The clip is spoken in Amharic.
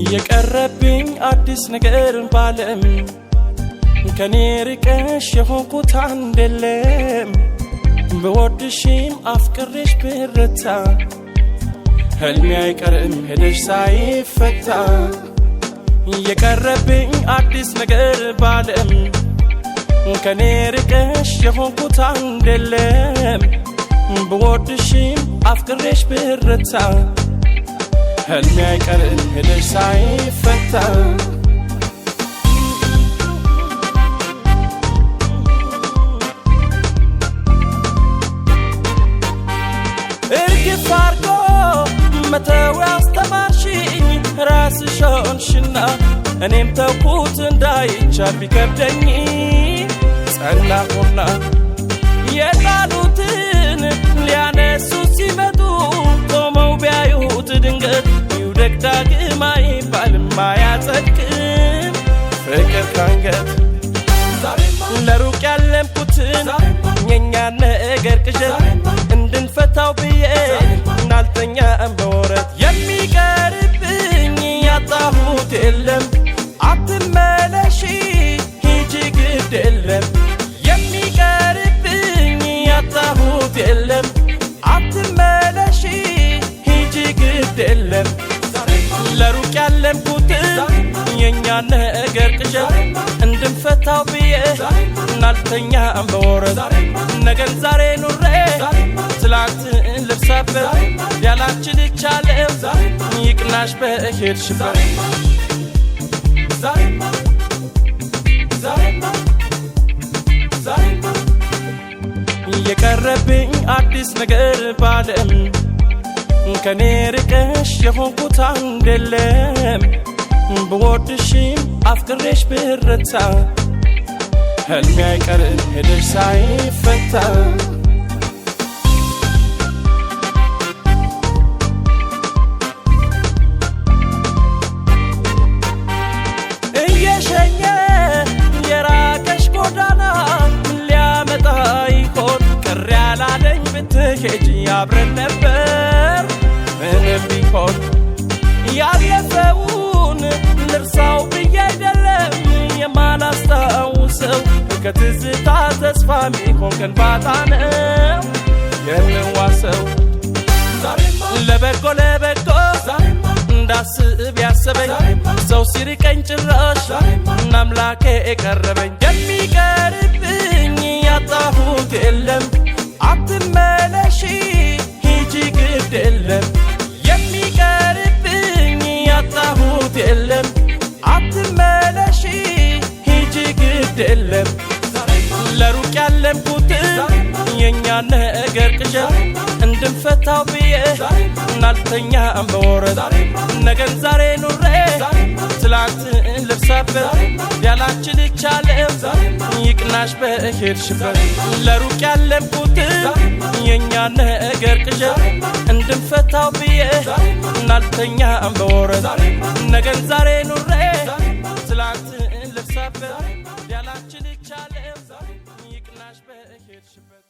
የቀረብኝ አዲስ ነገር ባለም ከኔ ርቀሽ የሆንኩት አንደለም በወድሽም አፍቅሬሽ ብረታ ህልሜ አይቀርም ሄደሽ ሳይፈታ የቀረብኝ አዲስ ነገር ባለም ከኔ ርቀሽ የሆንኩት አንደለም በወድሽም አፍቅሬሽ ብረታ ህልሜ አይቀርም ሄደሽ ሳይፈታ እርግፍ አርጎ መተው ያስተማርሽኝ ራስሽ ሆንሽና እኔም ተውኩት እንዳይቻል ቢከብደኝ ጸናሁና የጣሉትን ሊያነሱ ሲመጡ ቆመው ቢያዩት ድንገት ይውደቅ ዳግም አይባልም አያጸድቅም ፍቅር ካንገት ለሩቅ ያለምኩትን የኛን ነገር ቅዠት እንድንፈታው ብዬ እናልተኛም በወረት የሚቀርብኝ ያጣሁት የለም አትመለሺ ሂጂ ግድ የለም የሚቀርብኝ ያጣሁት የለም አትመለሺ ሂጂ ግድ የለም ለሩቅ ያለምኩትን የኛን ነገር ቅዠት እንድንፈታው ብዬ እናልተኛም በወረት ነገን ዛሬ ኑሬ ትላንትን ልርሳበት ያላንቺ ልቻለው ይቅናሽ በሄድሽበት የቀረብኝ አዲስ ነገር ባለም ከኔ ርቀሽ የሆንኩት አንደለም በወድሽም አፍቅሬሽ ብረታ ህልሜ አይቀርም ሄደሽ ሳይፈታ እየሸኘ የራቀሽ ጎዳና ምን ሊያመጣ ይሆን ቅር ያላለኝ ብትሄጂ አብረን ነበር ምንም ቢሆን ያለፈውን ልርሳው ብዬ አይደለም የማላስታውሰው ከትዝታ ተስፋ ሚሆን ከንባታ ነው የምዋሰው ለበጎ እንዳስብ ያሰበኝ ሰው ሲርቀኝ ጭራሽ አምላኬ የቀረበኝ የሚቀርብኝ ያጣሁት የለም አትመለሺ ሂጂ ግድ የለም የሚቀርብኝ ያጣሁት የለም አትመለሺ ሂጂ ግድ የለም ለሩቅ ያለምኩትን የኛን ነገር ቅዠት እንድንፈታው ብዬ እናልተኛም በወረት ነገን ዛሬ ኑሬ ትላንትን ልርሳበት ያላንቺ ልቻለው ይቅናሽ በሄድሽበት ለሩቅ ያለምኩትን የኛን ነገር ቅዠት እንድንፈታው ብዬ እናልተኛም በወረት ነገን ዛሬ ኑሬ ትላንትን ልርሳበት ያላንቺ ልቻለው ይቅናሽ በሄድሽበት